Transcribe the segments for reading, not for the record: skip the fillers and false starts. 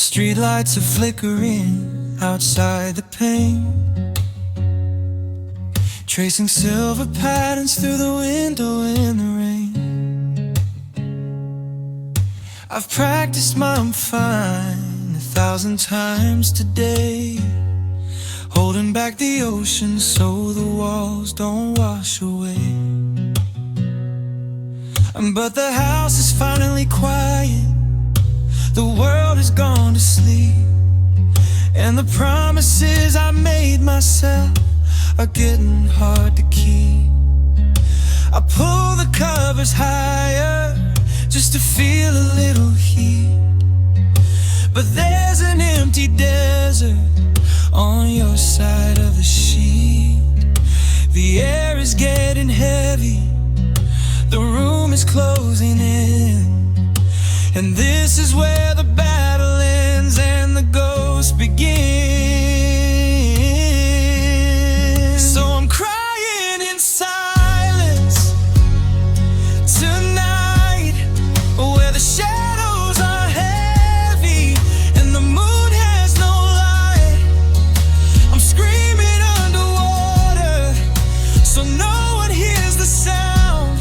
streetlights are flickering outside the pane, tracing silver patterns through the window in the rain. I've practiced my I'm fine 1,000 times today, holding back the ocean so the walls don't wash away. But the house is finally quiet, the world has gone to sleep, and the promises I made myself are getting hard to keep. I pull the covers higher just to feel a little heat, but there's an empty desert on your side of the sheet. The air is getting heavy, the room is closing in, and this is where the battle ends and the ghosts begin. So I'm crying in silence tonight, where the shadows are heavy and the moon has no light. I'm screaming underwater so no one hears the sound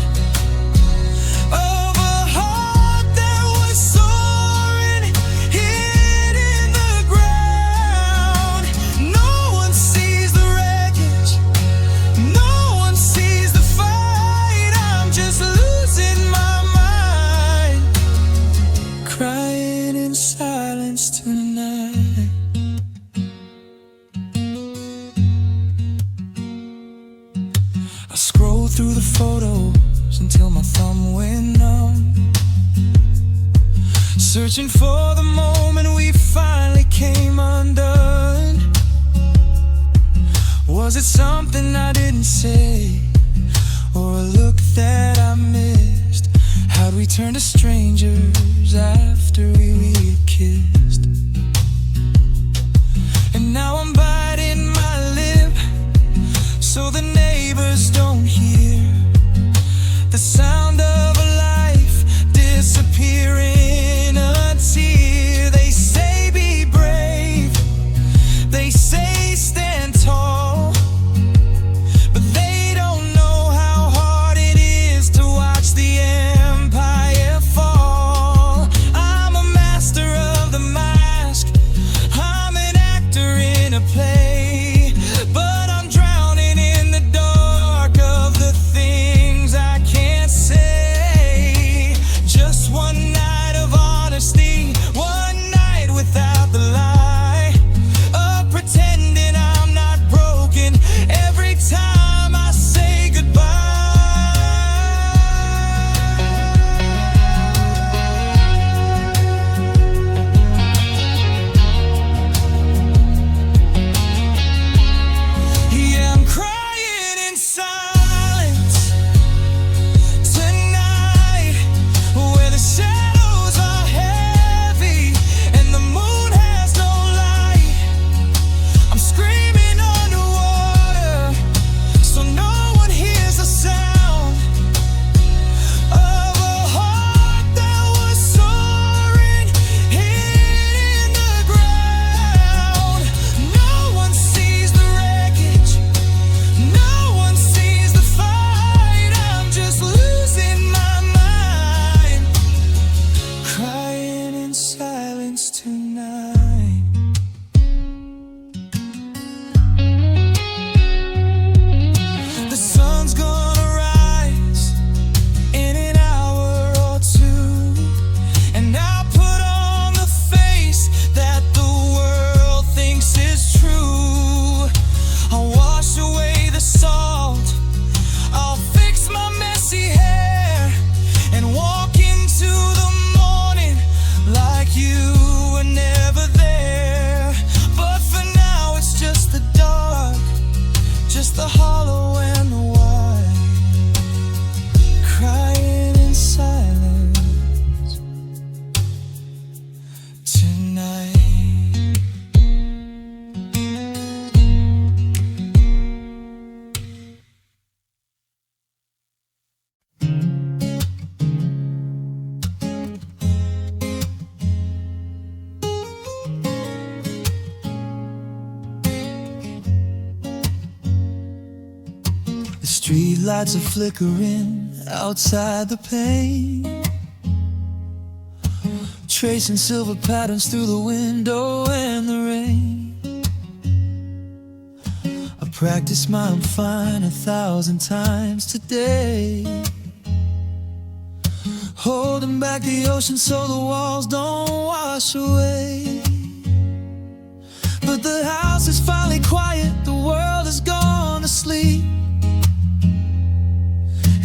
of a heart that was soaring, hid in the ground. No one sees the wreckage, no one sees the fight. I'm just losing my mind, crying in silence tonight. I scroll through the photos until my thumb went numb, searching for the moment we finally came undone. Was it something I didn't say, or a look that I missed? How'd we turn to strangers after we had kissed? And now I'm biting my lip so the neighbors don't hear the sound of a life disappearing. A tear. They say be brave, they say stand tall, but they don't know how hard it is to watch the empire fall. I'm a master of the mask, I'm an actor in a play, but I'm drowning in the dark of the things I can't say. Just one night of honesty, one night without the lie, of pretending I'm not broken every time I say goodbye. Street lights are flickering outside the pane, tracing silver patterns through the window and the rain. I practiced my I'm fine 1,000 times today, holding back the ocean so the walls don't wash away. But the house is finally quiet, the world has gone to sleep,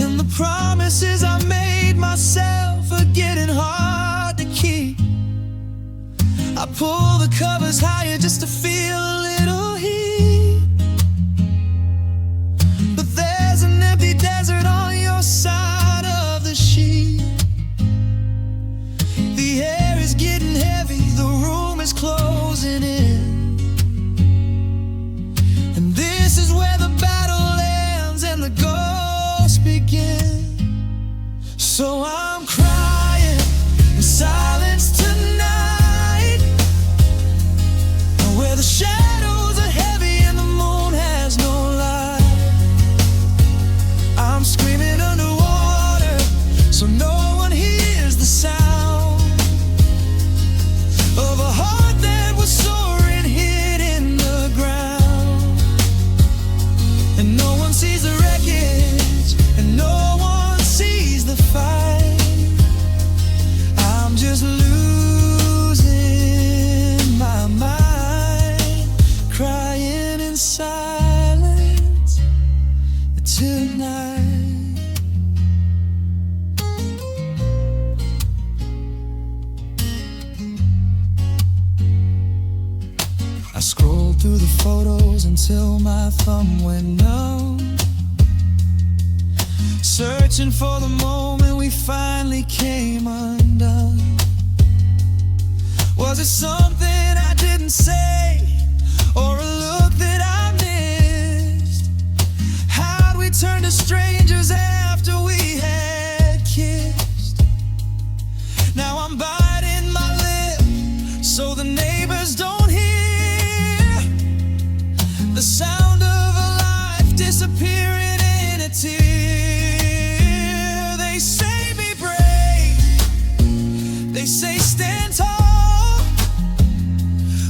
and the promises I made myself are getting hard to keep. I pull the covers higher just to feel a little heat, but there's an empty desert on your side of the sheet. The air is getting heavy, the room is closing in, and this is where the battle ends and the ghosts begin. So I'm crying in silence tonight, where the shadows are heavy and the moon has no light. I'm screaming underwater so no one hears the sound of a heart that was soaring, hid in the ground. And no one sees the wreckage, and no one sees the fight. I'm just losing my mind, crying in silence tonight. I scrolled through the photos until my thumb went numb, searching for the moment we finally came undone. Was it something I didn't say, or a look that I missed? How'd we turn to strangers after we had kissed? Now I'm biting my lip so the neighbors don't hear the sound of a life disappearing in a tear. They say be brave, they say stand tall,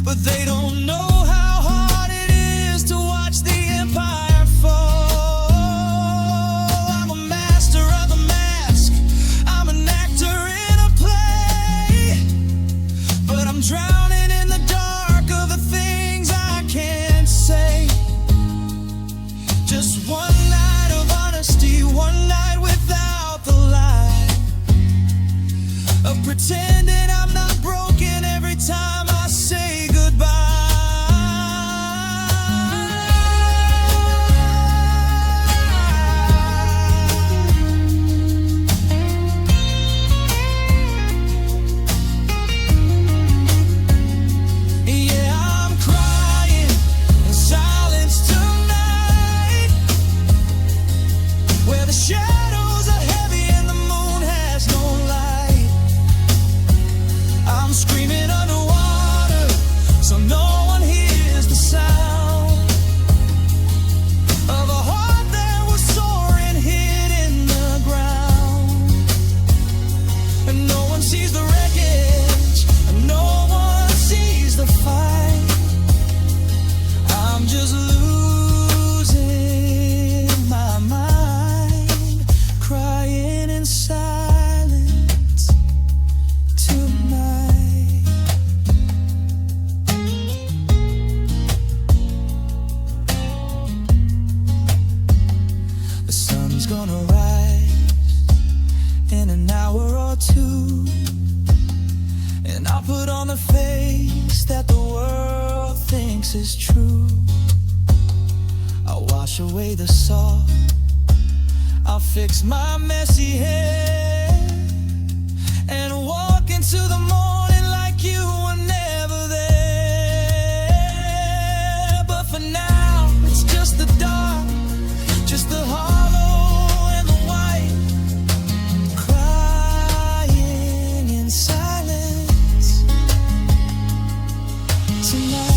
but they don't know how hard it is to watch the empire fall. I'm a master of the mask, I'm an actor in a play, but I'm drowning in the dark of the things I can't say. Just one night of honesty, one night without the lie, of pretending I'm not broken every time I say goodbye. Yeah, I'm crying in silence tonight, where the shadows are heavy and the moon has no light. I'm screaming underwater so no one hears the sound of a heart that was soaring, hid in the ground. And no one sees the wreckage, and no one sees the fight. I'm just losing my mind, crying in silence tonight. The sun's gonna rise in an hour or two, and I'll put on the face that the world thinks is true. I'll wash away the salt, I'll fix my messy hair, and walk into the morning like you were never there. But for now, it's just the dark, just the hollow and the white, crying in silence tonight.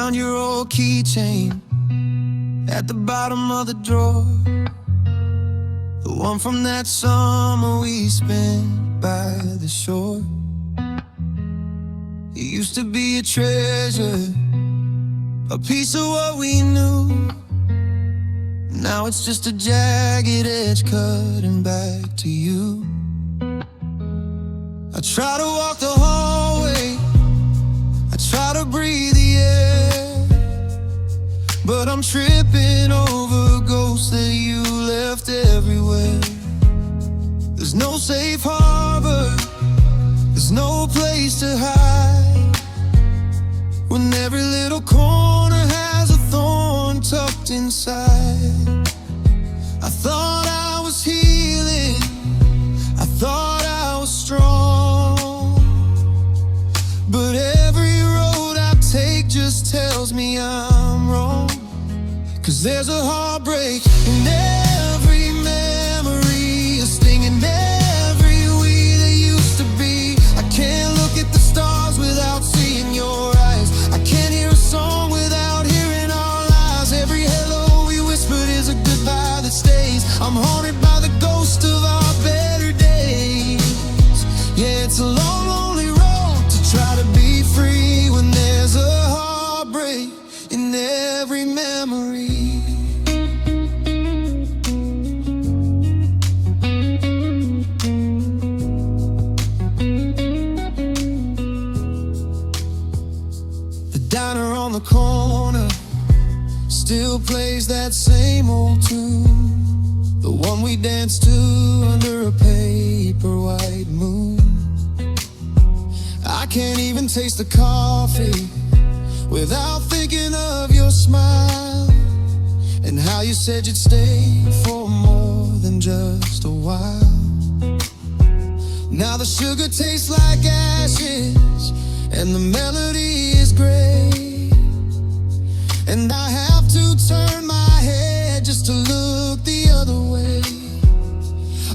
found your old keychain at the bottom of the drawer, the one from that summer we spent by the shore. You used to be a treasure, a piece of what we knew. Now it's just a jagged edge cutting back to you. I try to walk the hallway, I try to breathe the air, but I'm tripping over ghosts that you left everywhere. There's no safe harbor, there's no place to hide, when every little corner has a thorn tucked inside. I thought I was healing, I thought I was strong, but every road I take just tells me I'm wrong. 'Cause there's a heartbreak in every memory, a sting in every we that used to be. I can't look at the stars without seeing your eyes, I can't hear a song without hearing our lies. Every hello we whispered is a goodbye that stays. I'm haunted by the ghost of our better days. Yeah, it's a long, lonely road to try to be free when there's a heartbreak in every memory. The diner on the corner still plays that same old tune, the one we danced to under a paper white moon. I can't even taste the coffee without thinking of your smile, and how you said you'd stay for more than just a while. Now the sugar tastes like ashes and the melody is gray, and I have to turn my head just to look the other way.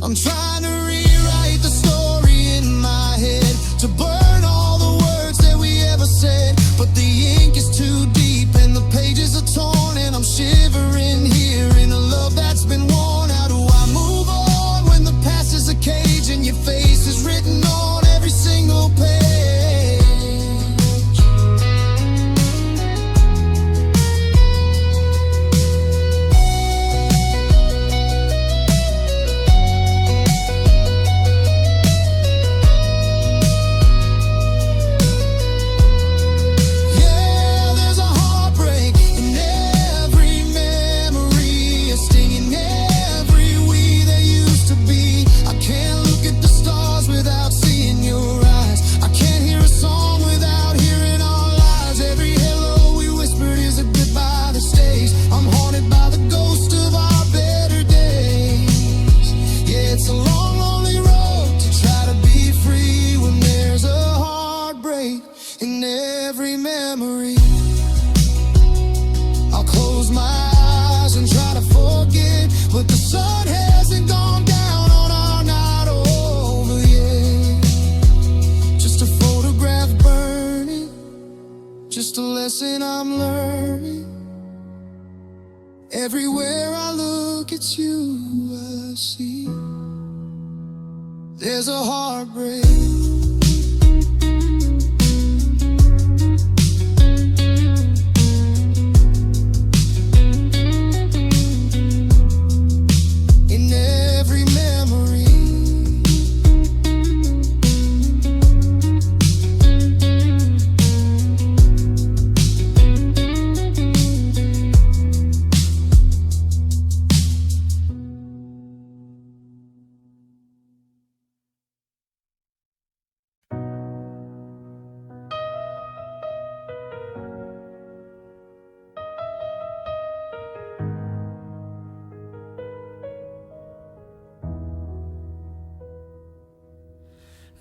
I'm trying to rewrite the story in my head, to burn all the words that we ever said, but the ink is too deep and the pages are torn, and I'm shivering here in a love that's been worn. How do I move on when the past is a cage and your face is written on every single page? Just a lesson I'm learning. Everywhere I look, it's you I see. There's a heartbreak.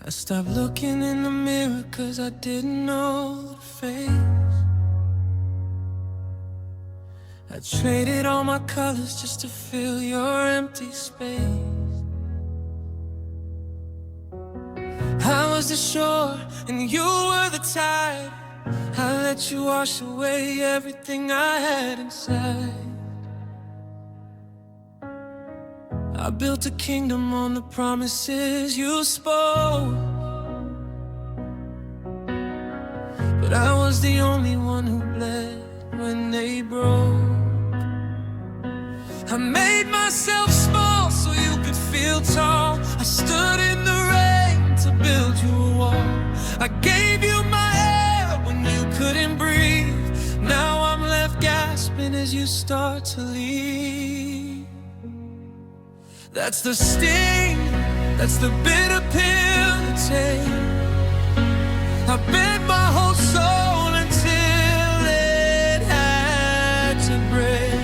I stopped looking in the mirror 'cause I didn't know the face. I traded all my colors just to fill your empty space. I was the shore and you were the tide. I let you wash away everything I had inside. I built a kingdom on the promises you spoke, but I was the only one who bled when they broke. I made myself small so you could feel tall. I stood in the rain to build you a wall. I gave you my air when you couldn't breathe. Now I'm left gasping as you start to leave. That's the sting, that's the bitter pill to take. I bent my whole soul until it had to break.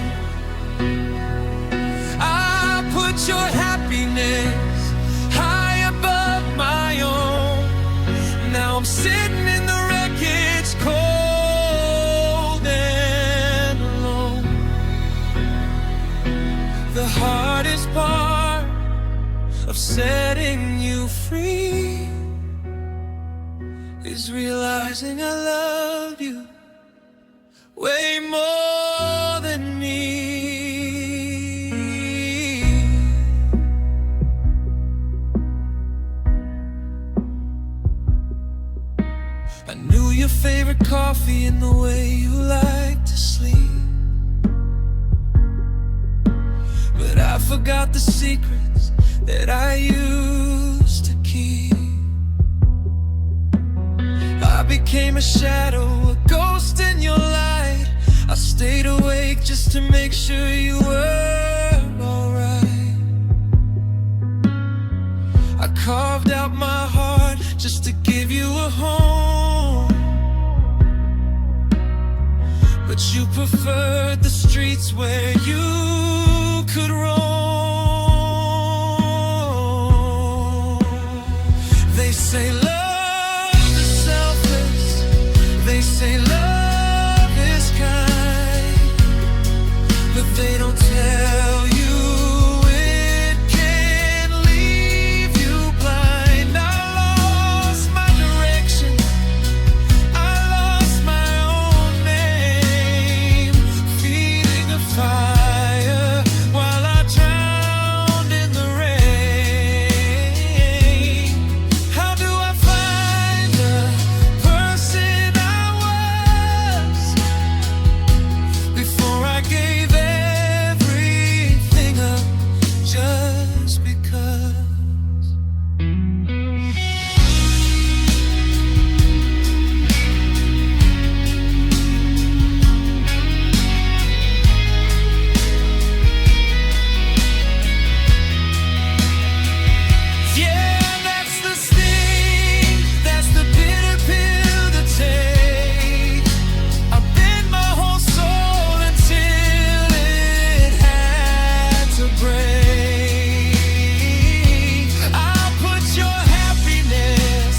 I put your happiness high above my own. Now I'm sitting in the wreckage, cold and alone. The hardest part of setting you free is realizing I love you way more than me. I knew your favorite coffee and the way you like to sleep, but I forgot the secrets that I used to keep. I became a shadow, a ghost in your light. I stayed awake just to make sure you were alright. I carved out my heart just to give you a home, but you preferred the streets where you could roam. They say love is selfless, they say love is kind, but they don't tell you it can leave you blind. I lost my direction, I lost my own name, feeding a fire while I drowned in the rain. How do I find the person I was before I gave everything up just because? Yeah, that's the sting, that's the bitter pill to take. I bent my whole soul until it had to break. I'll put your happiness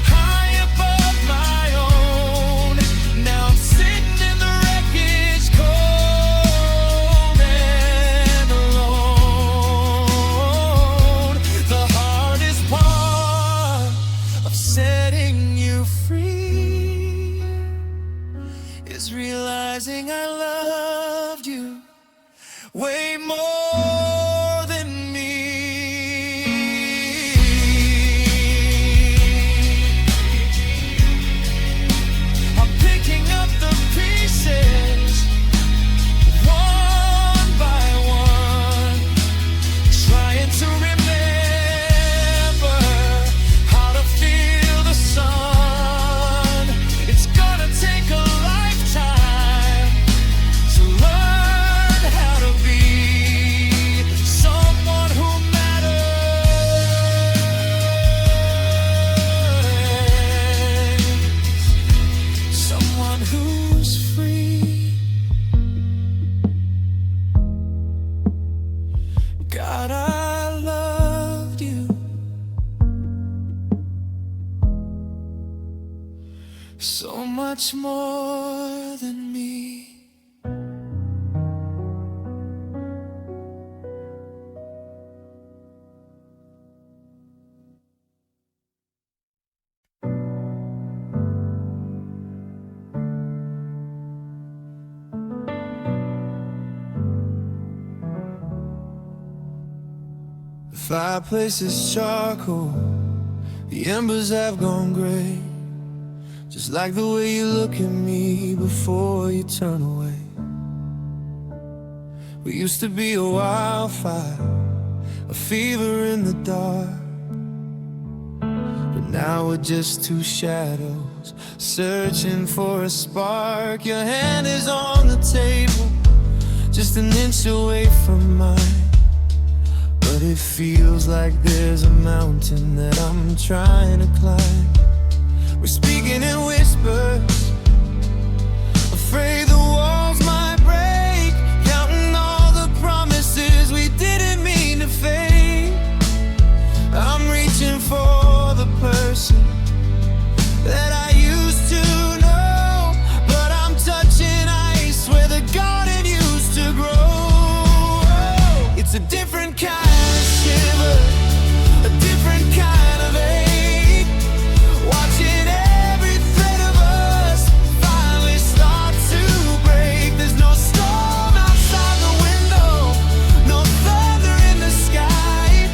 high above my own. Now I'm sitting in the wreckage, cold and alone. The hardest part of setting you free is realizing I loved you way more than me. I'm picking up the pieces one by one, trying to remember how to feel the sun. It's gonna take a lifetime to learn how to be someone who matters, someone who's free. God, I loved you so much more than me. fireplace is charcoal, the embers have gone gray, just like the way you look at me before you turn away. We used to be a wildfire, a fever in the dark, but now we're just two shadows searching for a spark. Your hand is on the table, just an inch away from mine, but it feels like there's a mountain that I'm trying to climb. We're speaking in whispers, afraid the walls might break, counting all the promises we didn't mean to fake. I'm reaching for the person that I used to know, but I'm touching ice where the garden used to grow. It's a different kind of shiver, a different kind of ache, watching every thread of us finally start to break. There's no storm outside the window, no thunder in the sky,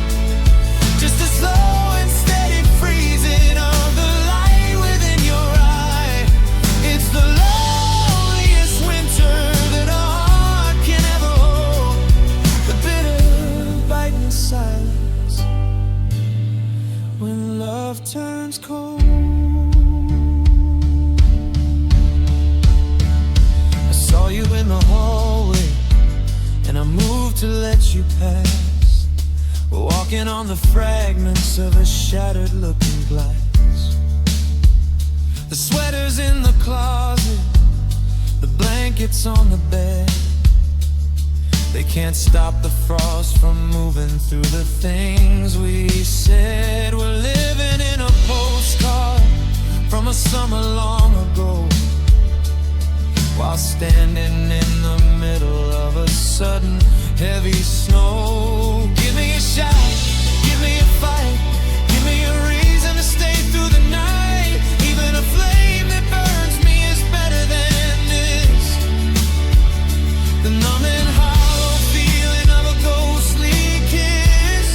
just a slow and steady freezing of the light within your eye. It's the loneliest winter that a heart can ever hold, the bitter biting silence when love turns cold. I saw you in the hallway and I moved to let you pass. We're walking on the fragments of a shattered looking glass. The sweaters in the closet, the blankets on the bed, they can't stop the frost from moving through the things we said. We're living in a postcard from a summer long ago, while standing in the middle of a sudden heavy snow. Give me a shot, give me a fight, give me a reason to stay through the night. Even a flame that burns me is better than this. The numbing hollow feeling of a ghostly kiss.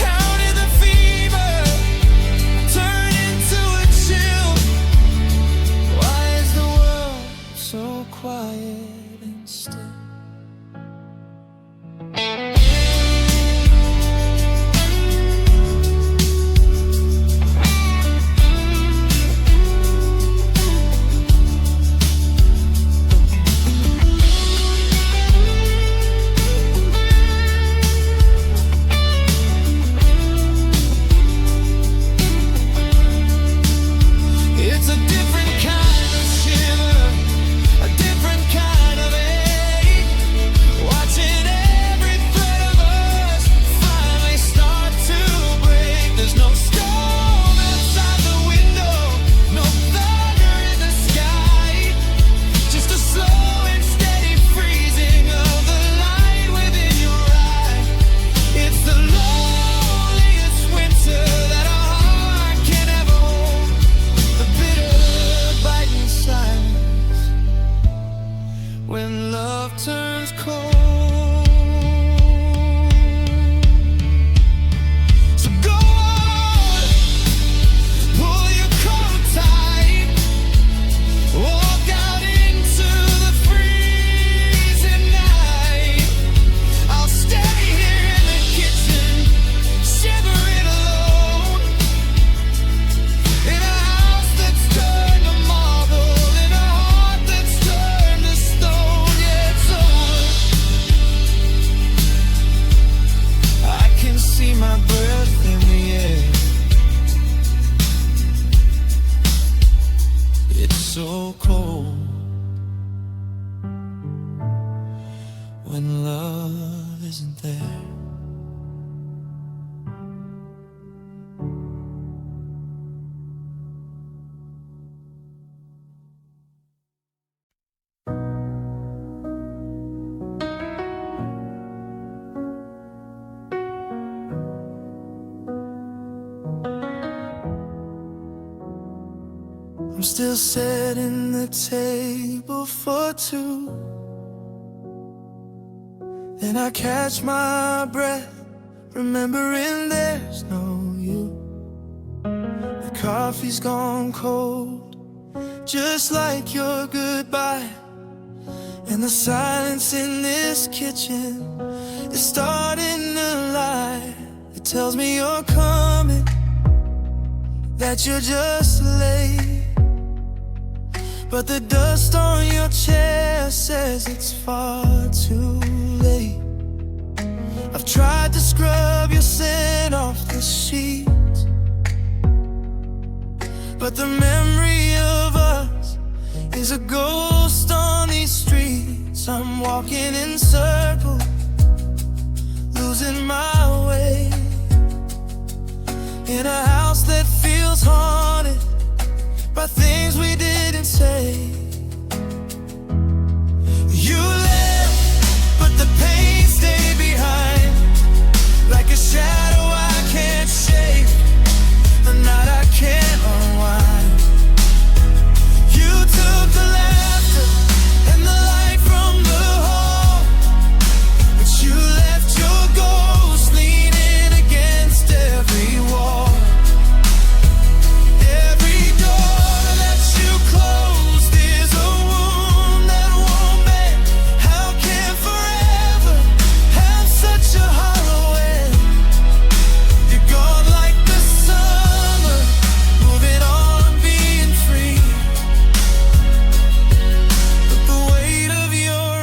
How did the fever turn into a chill? Why is the world so quiet and still? It's a different kind of shiver, a different kind of ache, watching every thread of us finally start to break. There's no storm outside the window, no thunder in the sky, just a slow and steady freezing of the light within your eye. It's the loneliest winter that a heart can ever hold, the bitter biting silence when love turns cold. So go on, pull your coat tight, walk out into the freezing night. I'll stay here in the kitchen, shivering alone, in a house that's turned to marble, in a heart that's turned to stone. Yeah, it's over. I can see my breath in the air. It's so cold when love isn't there. I'm still setting the table for two. Then I catch my breath remembering there's no you. The coffee's gone cold, just like your goodbye. And the silence in this kitchen is starting to lie. It tells me you're coming, that you're just late. But the dust on your chair says it's far too late. I've tried to scrub your scent off the sheets, but the memory of us is a ghost on these streets. I'm walking in circles, losing my way, in a house that feels haunted by things we didn't say. You left, but the pain stayed behind, like a shadow I can't shake, a knot I can't unwind. You took the laughter and the light from the hall, but you left your ghost leaning against every wall. Every door that you closed is a wound that won't mend. How can forever have such a hollow end? You're gone like the summer, moving on, being free. But the weight of your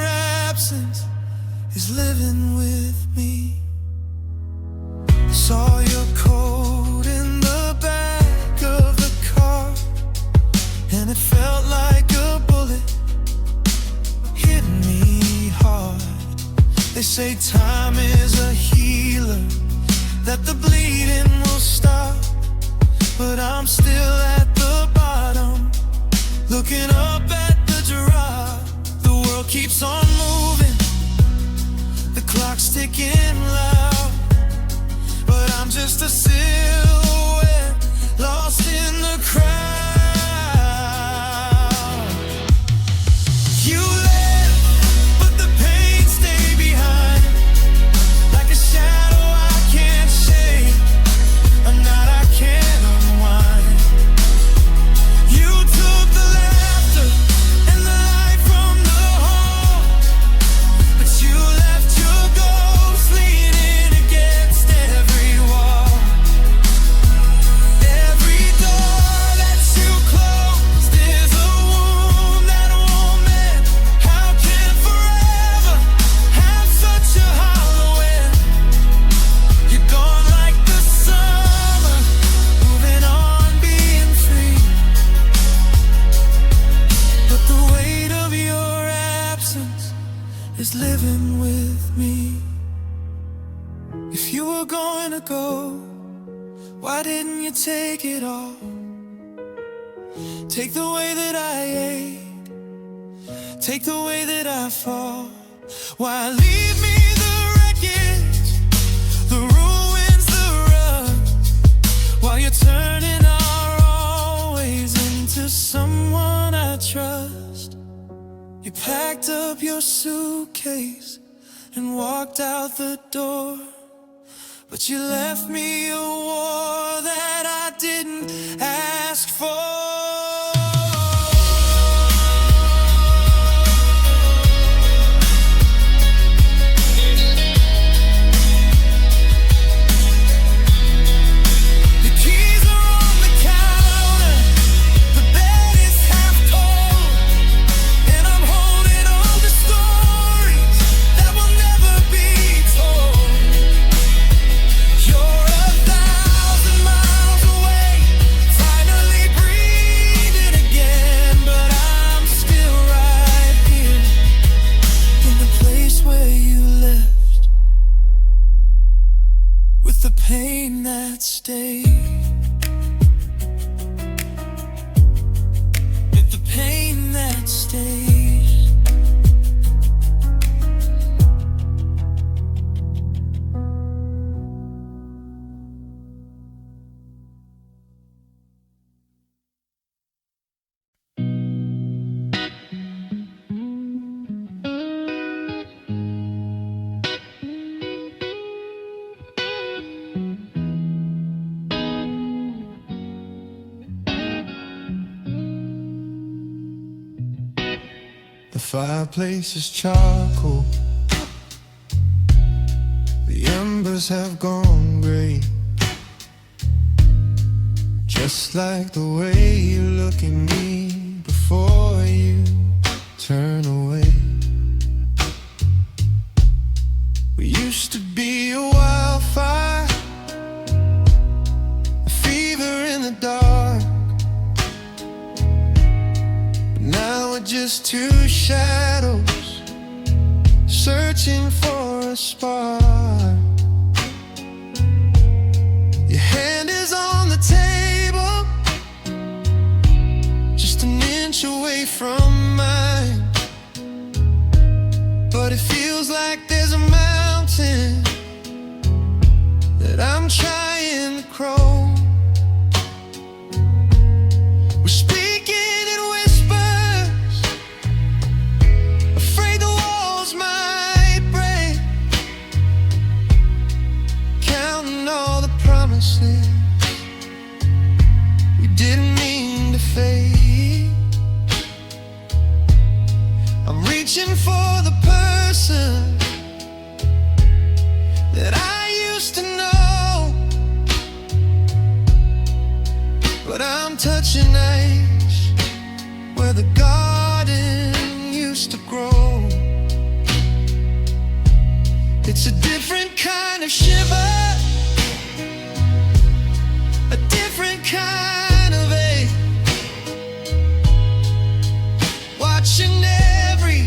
absence is living with me. Saw your coat in the back of the car, and it felt like a bullet hit me hard. They say time is a healer, that the bleeding will stop, but I'm still at the bottom, looking up at the drop. The world keeps on moving, the clock's ticking loud, but I'm just a silhouette lost in the crowd. You left, but the pain stayed behind, like a shadow I can't shake, a knot I can't unwind. You took the laughter and the light from the hall, but you left your ghost leaning against every wall. Every door that you closed is a wound that won't mend. How can forever have such a hollow end? You're gone like the summer, moving on, being free. But the weight of your absence is living with me. If you were going to go, why didn't you take it all? Take the way that I ate, take the way that I fall. Why leave me the wreckage, the ruins, the rust, while you're turning our always into someone I trust? You packed up your suitcase and walked out the door, but you left me a war that I didn't ask for. The keys are on the counter, the bed is half cold, and I'm holding all the stories that will never be told. You're 1,000 miles away, The fireplace is charcoal, the embers have gone gray, just like the way you look at me before you turn away. We used to be a wildfire, a fever in the dark, but now we're just two shadows searching for a spark. Your hand is on the table, just an inch away from mine, but it feels like there's a mountain that I'm trying to crawl. We're speaking in whispers, afraid the walls might break, counting all the promises we didn't mean to fade. I'm reaching for the person that I used to know, but I'm touching ash where the garden used to grow. It's a different kind of shiver, a different kind of ache, watching every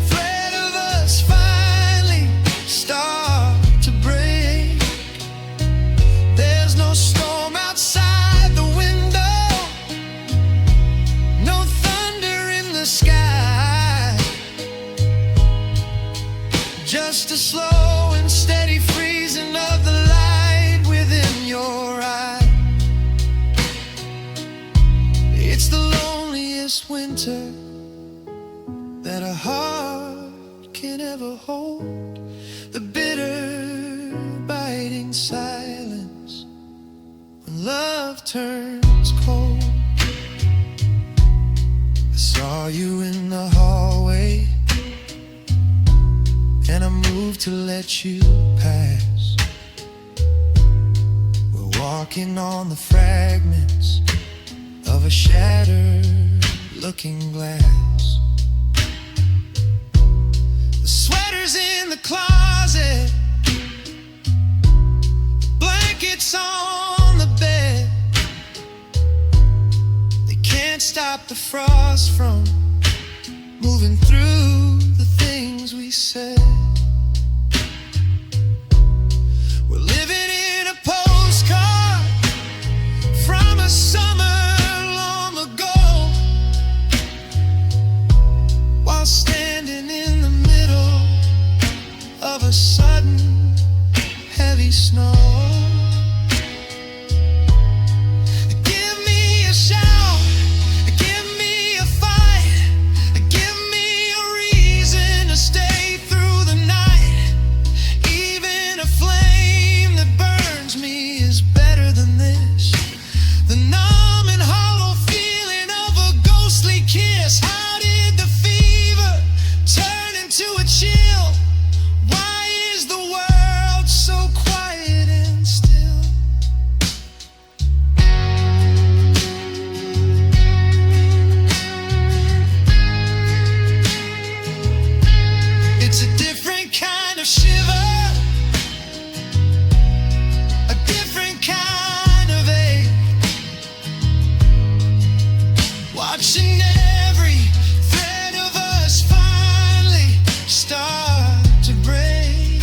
thread of us finally start to break. There's no storm outside the window, no thunder in the sky, just a slow and steady freezing of the light within your eye. It's the loneliest winter that a heart can ever hold, the bitter biting silence when love turns cold. I saw you in the hallway and I moved to let you pass. We're walking on the fragments of a shattered looking glass. The sweater's in the closet, the blankets on the bed, they can't stop the frost from moving through the things we said. We're living in a postcard from a summer long ago, while standing in the middle of a sudden heavy snow. Give me a shout, give me a fight, give me a reason to stay through the night. Even a flame that burns me is better than this. The numb and hollow feeling of a ghostly kiss. How did the fever turn into a chill? Why is the world so quiet and still? It's a different kind of shiver, a different kind of ache, watching every thread of us finally start to break.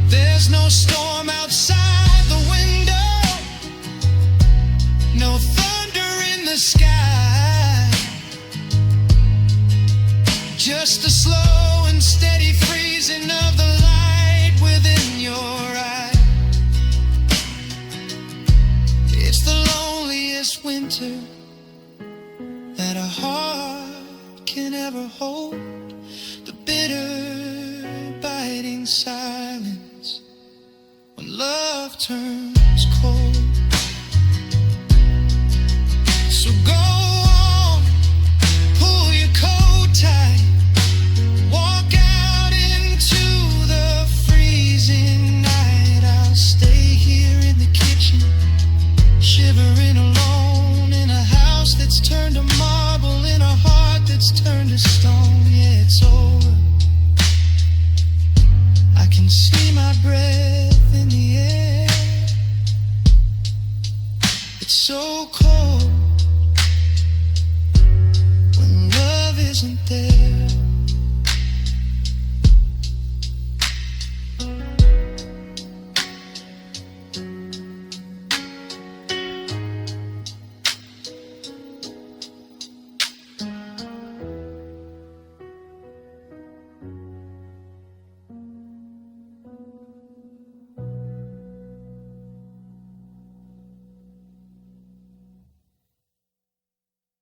There's no storm outside the window, no thunder in the sky, just a slow and steady freezing of the light within your eye. It's the loneliest winter that a heart can ever hold, the bitter biting silence when love turns cold. So go on, pull your coat tight. cold when love isn't there.